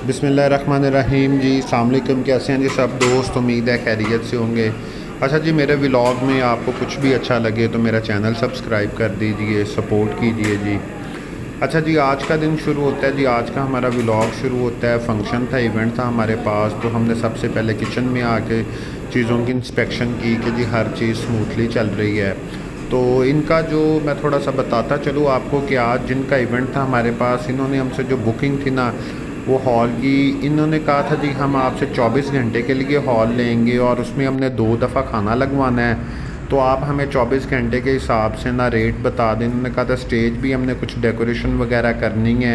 बिस्मिल्लाहिर्रहमानिर्रहीम जी, अस्सलाम वालेकुम। कैसे हैं जी सब दोस्त? उम्मीद है खैरियत से होंगे। अच्छा जी, मेरे व्लॉग में आपको कुछ भी अच्छा लगे तो मेरा चैनल सब्सक्राइब कर दीजिए, सपोर्ट कीजिए जी। अच्छा जी, आज का दिन शुरू होता है जी, आज का हमारा व्लॉग शुरू होता है। फंक्शन था, इवेंट था हमारे पास, तो हमने सबसे पहले किचन में आके चीज़ों की इंस्पेक्शन की कि जी हर चीज़ स्मूथली चल रही है। तो इनका जो मैं थोड़ा सा बताता चलूँ आपको कि आज जिनका इवेंट था हमारे पास, इन्होंने हमसे जो बुकिंग थी ना वो हॉल की, इन्होंने कहा था जी हम आपसे 24 घंटे के लिए हॉल लेंगे और उसमें हमने 2 दफ़ा खाना लगवाना है, तो आप हमें 24 घंटे के हिसाब से ना रेट बता दें। इन्होंने कहा था स्टेज भी हमने कुछ डेकोरेशन वगैरह करनी है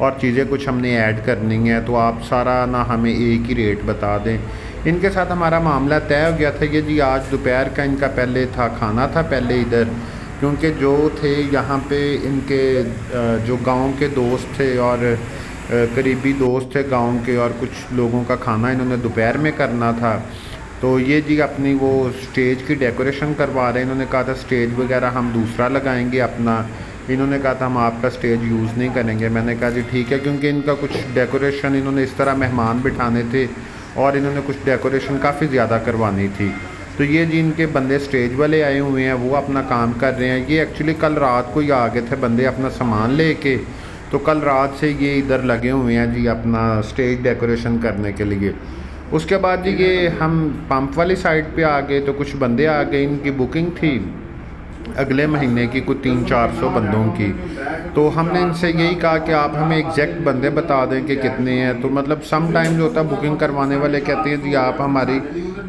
और चीज़ें कुछ हमने ऐड करनी है, तो आप सारा ना हमें एक ही रेट बता दें। इनके साथ हमारा मामला तय हो गया था। ये जी आज दोपहर का इनका पहले था खाना था पहले इधर, क्योंकि जो थे यहाँ पे इनके जो गांव के दोस्त थे और करीबी दोस्त थे गांव के, और कुछ लोगों का खाना इन्होंने दोपहर में करना था। तो ये जी अपनी वो स्टेज की डेकोरेशन करवा रहे हैं। इन्होंने कहा था स्टेज वगैरह हम दूसरा लगाएंगे अपना। इन्होंने कहा था हम आपका स्टेज यूज़ नहीं करेंगे। मैंने कहा जी ठीक है, क्योंकि इनका कुछ डेकोरेशन इन्होंने इस तरह मेहमान बिठाने थे और इन्होंने कुछ डेकोरेशन काफ़ी ज़्यादा करवानी थी। तो ये जी इनके बंदे स्टेज वाले आए हुए हैं, वो अपना काम कर रहे हैं। ये एक्चुअली कल रात को ही आ गए थे बंदे अपना सामान लेके, तो कल रात से ये इधर लगे हुए हैं जी अपना स्टेज डेकोरेशन करने के लिए। उसके बाद जी ये हम पंप वाली साइड पे आ गए, तो कुछ बंदे आ गए, इनकी बुकिंग थी अगले महीने की कुछ 300-400 बंदों की। तो हमने इनसे यही कहा कि आप हमें एग्जैक्ट बंदे बता दें कि कितने हैं। तो मतलब सम टाइम जो होता है बुकिंग करवाने वाले कहते हैं जी आप हमारी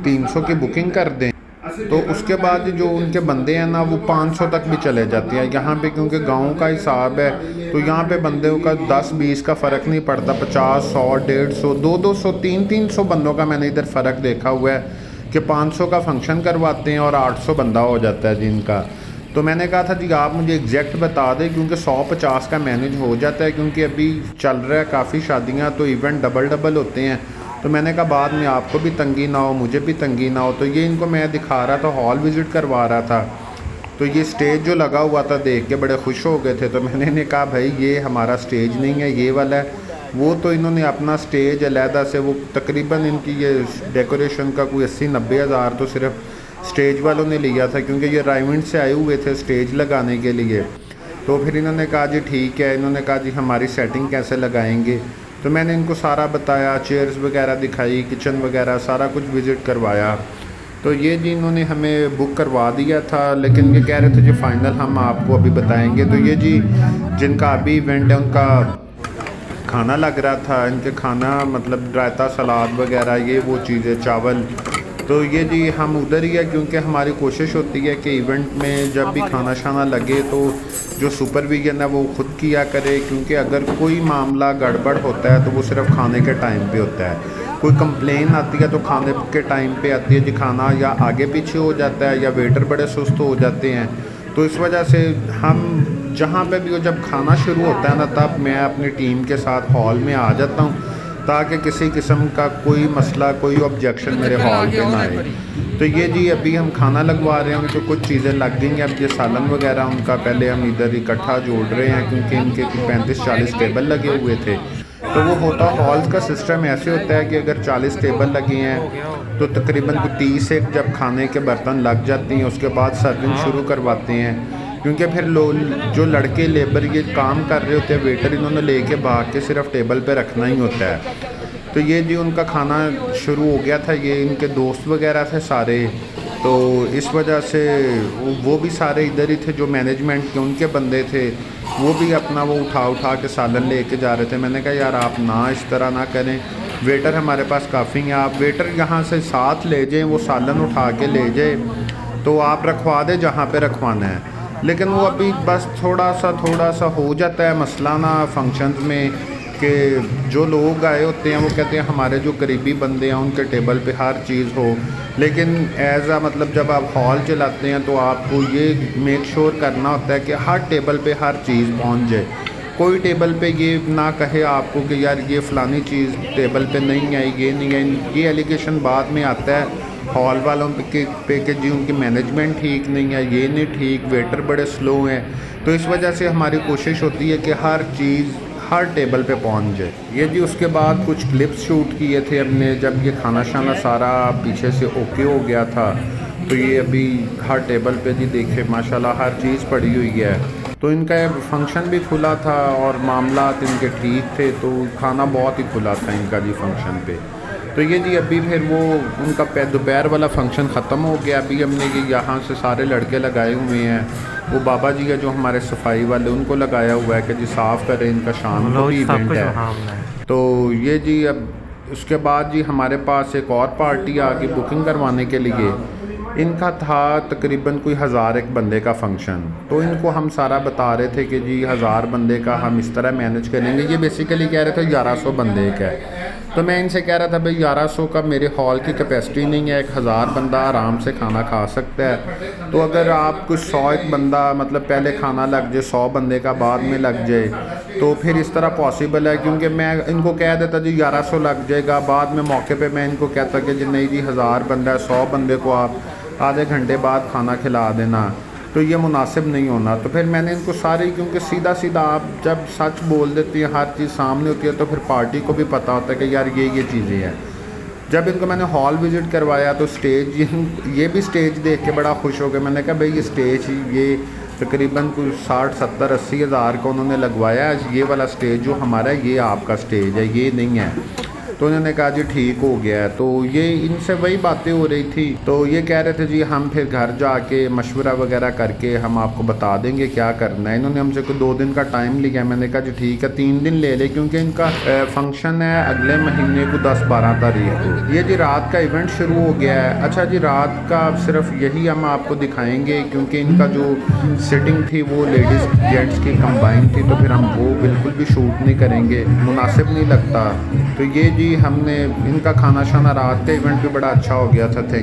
300 की बुकिंग कर दें, तो उसके बाद जो उनके बंदे हैं ना वो 500 तक भी चले जाते हैं यहाँ पे, क्योंकि गांव का हिसाब है। तो यहाँ पे बंदों का 10-20 का फ़र्क नहीं पड़ता, 50, 100, 150, 200, 300 बंदों का मैंने इधर फ़र्क देखा हुआ है कि 500 का फंक्शन करवाते हैं और 800 बंदा हो जाता है जिनका। तो मैंने कहा था जी आप मुझे एग्जैक्ट बता दें, क्योंकि 150 का मैनेज हो जाता है, क्योंकि अभी चल रहा है काफ़ी शादियाँ, तो इवेंट डबल होते हैं। तो मैंने कहा बाद में आपको भी तंगी ना हो, मुझे भी तंगी ना हो। तो ये इनको मैं दिखा रहा था, हॉल विज़िट करवा रहा था। तो ये स्टेज जो लगा हुआ था देख के बड़े खुश हो गए थे। तो मैंने इन्हें कहा भाई ये हमारा स्टेज नहीं है, ये वाला है। वो तो इन्होंने अपना स्टेज अलहदा से, वो तकरीबन इनकी ये डेकोरेशन का कोई 80-90 हज़ार तो सिर्फ स्टेज वालों ने लिया था, क्योंकि ये रायमंड से आए हुए थे स्टेज लगाने के लिए। तो फिर इन्होंने कहा जी ठीक है, इन्होंने कहा जी हमारी सेटिंग कैसे लगाएंगे। तो मैंने इनको सारा बताया, चेयर्स वगैरह दिखाई, किचन वगैरह सारा कुछ विज़िट करवाया। तो ये जी इन्होंने हमें बुक करवा दिया था, लेकिन ये कह रहे थे जी फ़ाइनल हम आपको अभी बताएंगे। तो ये जी जिनका अभी इवेंट है उनका खाना लग रहा था। इनके खाना मतलब रायता, सलाद वगैरह ये वो चीज़ें, चावल। तो ये जी हम उधर ही है, क्योंकि हमारी कोशिश होती है कि इवेंट में जब भी खाना शाना लगे तो जो सुपरविजन है वो खुद किया करे, क्योंकि अगर कोई मामला गड़बड़ होता है तो वो सिर्फ खाने के टाइम पे होता है। कोई कंप्लेन आती है तो खाने के टाइम पे आती है जी, खाना या आगे पीछे हो जाता है या वेटर बड़े सुस्त हो जाते हैं। तो इस वजह से हम जहाँ पे भी हो, जब खाना शुरू होता है ना तब मैं अपनी टीम के साथ हॉल में आ जाता हूँ, ताकि किसी किस्म का कोई मसला, कोई ऑब्जेक्शन मेरे हॉल पे ना आए। तो ये जी अभी हम खाना लगवा रहे हैं, उनको कुछ चीज़ें लग गई हैं। अब ये सालन वगैरह उनका पहले हम इधर इकट्ठा जोड़ रहे हैं, क्योंकि इनके 35-40 टेबल लगे हुए थे। तो वो होता हॉल्स का सिस्टम ऐसे होता है कि अगर 40 टेबल लगे हैं तो तकरीबन 30 एक जब खाने के बर्तन लग जाती हैं, उसके बाद सर्विंग शुरू करवाते हैं, क्योंकि फिर जो लड़के लेबर ये काम कर रहे होते हैं, वेटर इन्होंने लेके भाग के सिर्फ टेबल पे रखना ही होता है। तो ये जी उनका खाना शुरू हो गया था। ये इनके दोस्त वगैरह थे सारे, तो इस वजह से वो भी सारे इधर ही थे, जो मैनेजमेंट के उनके बंदे थे वो भी अपना वो उठा के सालन लेके जा रहे थे। मैंने कहा यार आप ना इस तरह ना करें, वेटर हमारे पास काफ़ी हैं, आप वेटर यहाँ से साथ ले जाएं, वो सालन उठा के ले जाए, तो आप रखवा दें जहाँ पे रखवाना है। लेकिन वो अभी बस थोड़ा सा हो जाता है मसला ना फंक्शंस में, कि जो लोग आए होते हैं वो कहते हैं हमारे जो करीबी बंदे हैं उनके टेबल पे हर चीज़ हो, लेकिन एज आ मतलब जब आप हॉल चलाते हैं तो आपको ये मेक श्योर करना होता है कि हर टेबल पे हर चीज़ पहुंच जाए। कोई टेबल पे ये ना कहे आपको कि यार ये फ़लानी चीज़ टेबल पे नहीं आई, ये नहीं आई। ये एलिगेशन बाद में आता है हॉल वालों पे कि जी उनकी मैनेजमेंट ठीक नहीं है, ये नहीं ठीक, वेटर बड़े स्लो हैं। तो इस वजह से हमारी कोशिश होती है कि हर चीज़ हर टेबल पे पहुंच जाए। ये जी उसके बाद कुछ क्लिप्स शूट किए थे हमने, जब ये खाना शाना सारा पीछे से ओके हो गया था। तो ये अभी हर टेबल पे जी देखे माशाल्लाह हर चीज़ पड़ी हुई है। तो इनका फंक्शन भी खुला था और मामलात इनके ठीक थे, तो खाना बहुत ही खुला था इनका जी फंक्शन पे। तो ये जी अभी फिर वो उनका दोपहर वाला फंक्शन ख़त्म हो गया। अभी हमने ये यहाँ से सारे लड़के लगाए हुए हैं, वो बाबा जी है जो हमारे सफाई वाले, उनको लगाया हुआ है कि जी साफ़ करें, इनका शाम को भी इवेंट है। तो ये जी अब उसके बाद जी हमारे पास एक और पार्टी आ गई बुकिंग करवाने के लिए। इनका था तकरीबन कोई 1000 एक बंदे का फंक्शन। तो इनको हम सारा बता रहे थे कि जी 1000 बंदे का हम इस तरह मैनेज करेंगे। ये बेसिकली कह रहे थे 1100 बंदे का है। तो मैं इनसे कह रहा था भाई 1100 का मेरे हॉल की कैपेसिटी नहीं है, 1000 बंदा आराम से खाना खा सकता है। तो अगर आप कुछ 100 एक बंदा मतलब पहले खाना लग जाए, 100 बंदे का बाद में लग जाए, तो फिर इस तरह पॉसिबल है। क्योंकि मैं इनको कह देता जी 1100 लग जाएगा, बाद में मौके पे मैं इनको कहता कि जी नहीं जी 1000 बंदा है, 100 बंदे को आप आधे घंटे बाद खाना खिला देना, तो ये मुनासिब नहीं होना। तो फिर मैंने इनको सारी, क्योंकि सीधा सीधा आप जब सच बोल देती हैं, हर चीज़ सामने होती है, तो फिर पार्टी को भी पता होता है कि यार ये चीज़ें हैं। जब इनको मैंने हॉल विज़िट करवाया तो स्टेज ये भी स्टेज देख के बड़ा खुश हो गया। मैंने कहा भाई ये स्टेज ये तकरीबन कुछ 60 70 80 हज़ार का उन्होंने लगवाया है, ये वाला स्टेज जो हमारा है ये आपका स्टेज है, ये नहीं है। तो उन्होंने कहा जी ठीक हो गया है। तो ये इनसे वही बातें हो रही थी। तो ये कह रहे थे जी हम फिर घर जाके मशवरा वगैरह करके हम आपको बता देंगे क्या करना है। इन्होंने हमसे कोई 2 दिन का टाइम लिया। मैंने कहा जी ठीक है 3 दिन ले ले, क्योंकि इनका फंक्शन है अगले महीने को 10-12 तारीख को। ये जी रात का इवेंट शुरू हो गया है। अच्छा जी रात का सिर्फ यही हम आपको दिखाएंगे, क्योंकि इनका जो सिटिंग थी वो लेडीज़ जेंट्स की कंबाइन थी, तो फिर हम वो बिल्कुल भी शूट नहीं करेंगे, मुनासिब नहीं लगता। तो ये जी हमने इनका खाना शाना रात का इवेंट भी बड़ा अच्छा हो गया था। थैंक